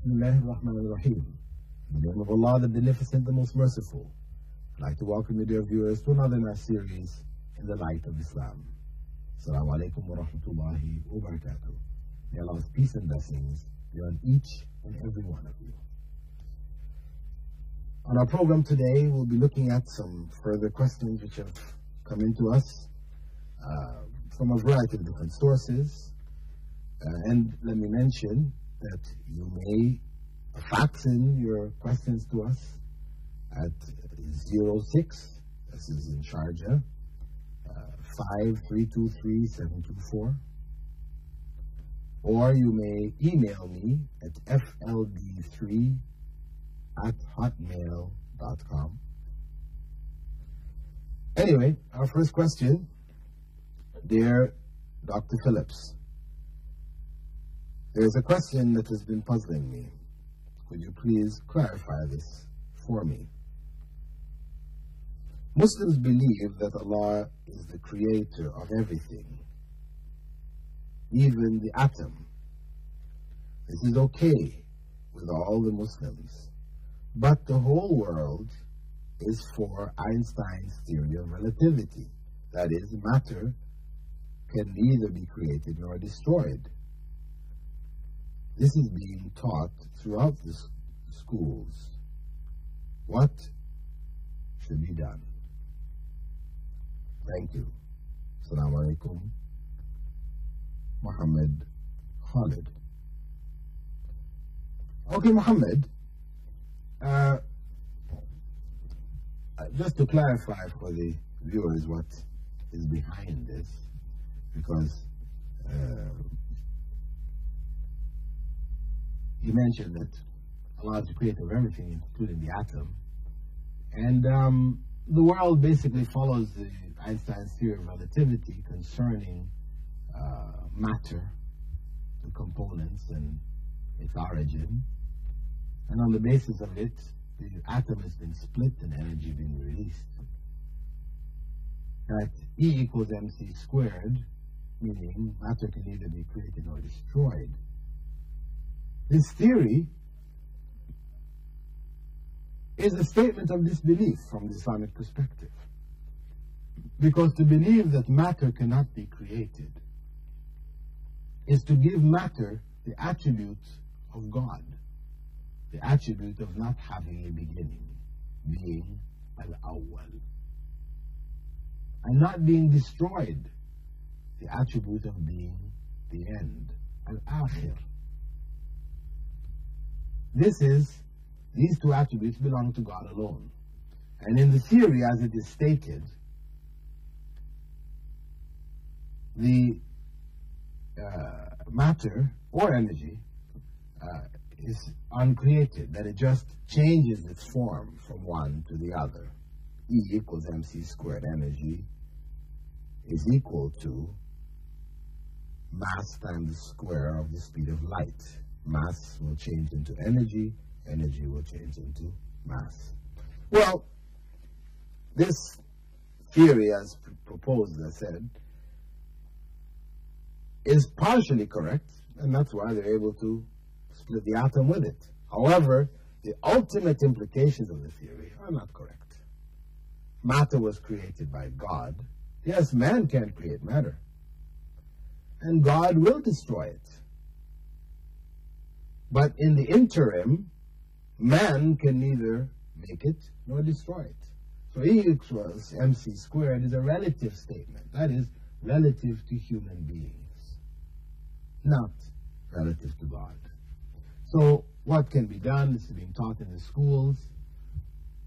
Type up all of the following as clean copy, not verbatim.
Bismillahir Rahmanir Rahim. In the name of Allah, the Beneficent, the Most Merciful. I'd like to welcome you, dear viewers, to another in our series, In the Light of Islam. Assalamu alaikum wa rahmatullahi wa barakatuh. May Allah's peace and blessings be on each and every one of you. On our program today, we'll be looking at some further questions which have come into us from a variety of different sources. And let me mention that you may fax in your questions to us at 06, this is in Sharjah, 5323724, or you may email me at fld3@hotmail.com. Anyway, our first question, dear Dr. Phillips. There's a question that has been puzzling me. Could you please clarify this for me? Muslims believe that Allah is the creator of everything, even the atom. This is okay with all the Muslims, but the whole world is for Einstein's theory of relativity. That is, matter can neither be created nor destroyed. This is being taught throughout the schools. What should be done? Thank you. Assalamu alaikum. Muhammad Khalid. Okay, Muhammad. Just to clarify for the viewers what is behind this, because you mentioned that Allah is the creator of everything, including the atom. And the world basically follows the Einstein's theory of relativity concerning matter, the components, and its origin. And on the basis of it, the atom has been split and energy being released. That E equals mc squared, meaning matter can neither be created nor destroyed. This theory is a statement of disbelief from the Islamic perspective. Because to believe that matter cannot be created is to give matter the attribute of God, the attribute of not having a beginning, being al-awwal, and not being destroyed, the attribute of being the end, al-akhir. These two attributes belong to God alone. And in the theory, as it is stated, the matter or energy is uncreated, that it just changes its form from one to the other. E equals mc squared. Energy is equal to mass times the square of the speed of light. Mass will change into energy, energy will change into mass. Well, this theory, as proposed, as I said, is partially correct, and that's why they're able to split the atom with it. However, the ultimate implications of the theory are not correct. Matter was created by God. Yes, man can create matter, and God will destroy it. But in the interim, man can neither make it nor destroy it. So E equals mc squared is a relative statement. That is, relative to human beings, not relative to God. So what can be done? This is being taught in the schools.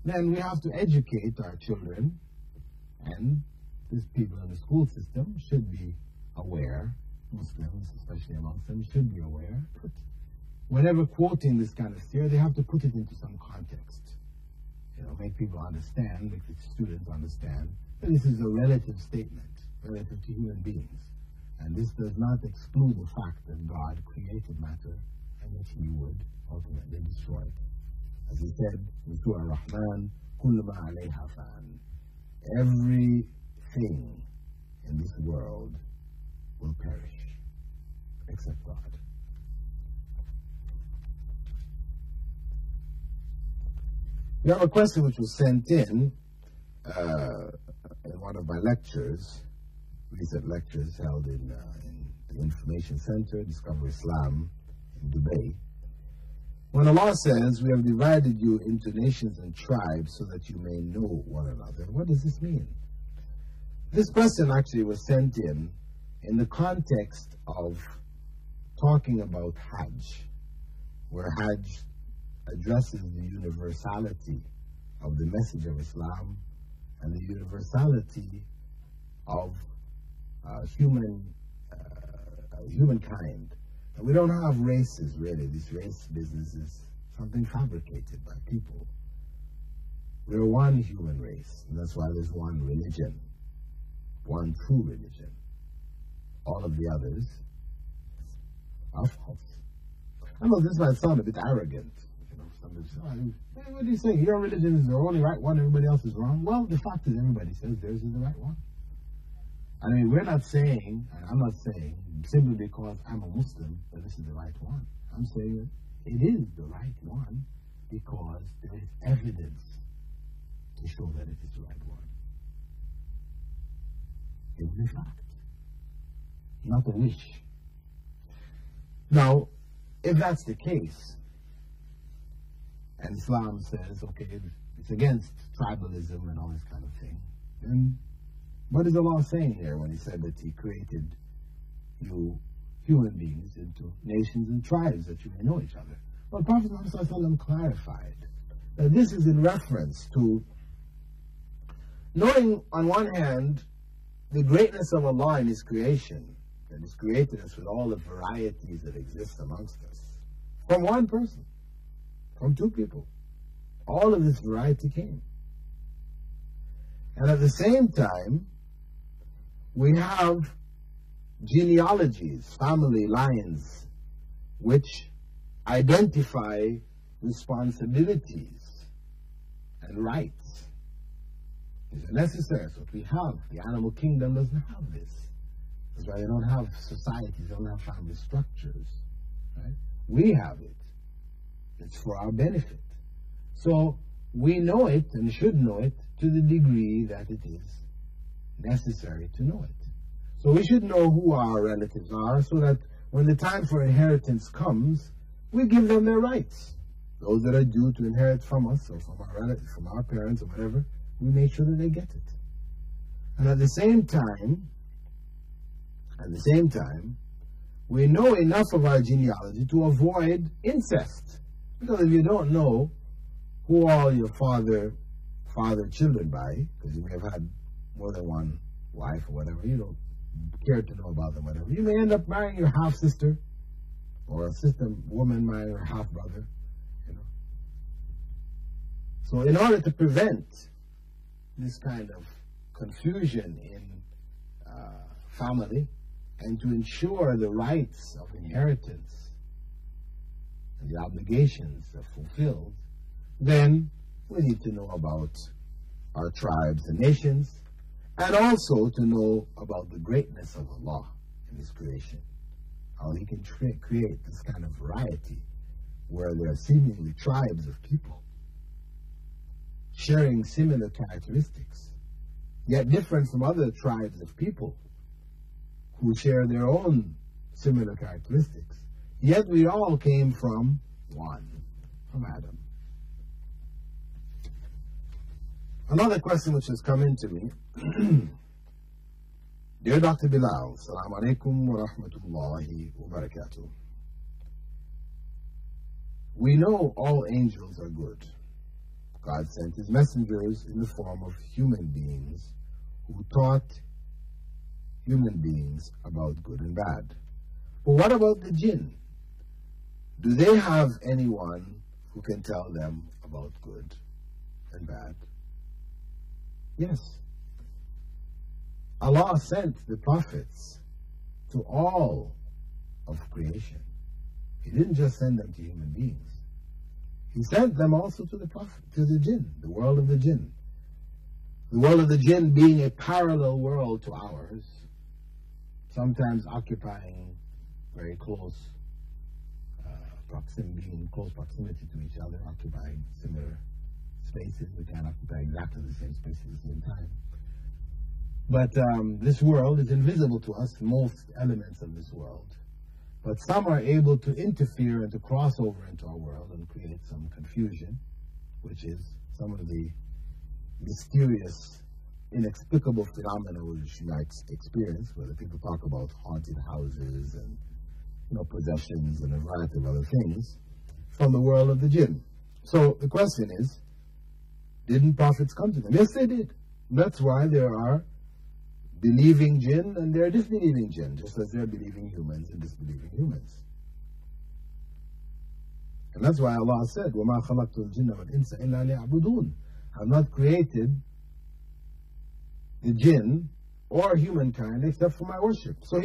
Then we have to educate our children, and these people in the school system should be aware, Muslims especially amongst them should be aware, but whenever quoting this kind of theory, they have to put it into some context. Make people understand, make the students understand that this is a relative statement, relative to human beings. And this does not exclude the fact that God created matter and that He would ultimately destroy it. As He said in Surah Rahman, كُلُّ مَا عَلَيْهَا فَانٍ. Everything in this world will perish except God. We have a question which was sent in one of my lectures, recent lectures held in the Information Center, Discover Islam in Dubai. When Allah says, we have divided you into nations and tribes so that you may know one another, what does this mean? This question actually was sent in the context of talking about Hajj, where Hajj addresses the universality of the message of Islam and the universality of humankind. And we don't have races, really. This race business is something fabricated by people. We're one human race, and that's why there's one religion, one true religion. All of the others are false. I know this might sound a bit arrogant. You know, somebody says, oh, what do you say? Your religion is the only right one, everybody else is wrong. Well, the fact is everybody says theirs is the right one. I mean, we're not saying, and I'm not saying, simply because I'm a Muslim, that this is the right one. I'm saying it is the right one because there is evidence to show that it is the right one. It's the fact, not a wish. Now, if that's the case, and Islam says, okay, it's against tribalism and all this kind of thing, then what is Allah saying here when He said that He created you, human beings, into nations and tribes that you may know each other? Well, Prophet Muhammad clarified that this is in reference to knowing, on one hand, the greatness of Allah in His creation, that He's created us with all the varieties that exist amongst us. From one person, from two people, all of this variety came. And at the same time, we have genealogies, family lines, which identify responsibilities and rights. These are necessary. So we have. The animal kingdom doesn't have this. That's why they don't have societies, they don't have family structures. Right? We have it. It's for our benefit. So we know it and should know it to the degree that it is necessary to know it. So we should know who our relatives are so that when the time for inheritance comes, we give them their rights. Those that are due to inherit from us or from our relatives, from our parents or whatever, we make sure that they get it. And at the same time, we know enough of our genealogy to avoid incest. Because if you don't know who all your fathered children by, because you may have had more than one wife or whatever, you don't care to know about them, whatever. You may end up marrying your half-sister, or a sister woman marrying her half-brother, you know. So in order to prevent this kind of confusion in family, and to ensure the rights of inheritance and the obligations are fulfilled, then we need to know about our tribes and nations, and also to know about the greatness of Allah in His creation. How He can create this kind of variety where there are seemingly tribes of people sharing similar characteristics, yet different from other tribes of people who share their own similar characteristics. Yet we all came from one, from Adam. Another question which has come into me. Dear Dr. Bilal, Assalamu alaikum wa rahmatullahi wa barakatuh. We know all angels are good. God sent His messengers in the form of human beings who taught human beings about good and bad. But what about the jinn? Do they have anyone who can tell them about good and bad? Yes. Allah sent the prophets to all of creation. He didn't just send them to human beings. He sent them also to the jinn, the world of the jinn. The world of the jinn being a parallel world to ours, sometimes occupying very close proximity to each other, occupying spaces. We can't occupy exactly the same space at the same time. But this world is invisible to us, most elements of this world. But some are able to interfere and to cross over into our world and create some confusion, which is some of the mysterious, inexplicable phenomena which you experience, whether people talk about haunted houses and possessions and a variety of other things from the world of the jinn. So the question is, didn't prophets come to them? Yes, they did. That's why there are believing jinn and there are disbelieving jinn, just as there are believing humans and disbelieving humans. And that's why Allah said, وَمَا خَلَقْتُ الْجِنَّ وَالْإِنسَ إِلَّا لِيَعْبُدُونَ. I have not created the jinn or humankind except for my worship. So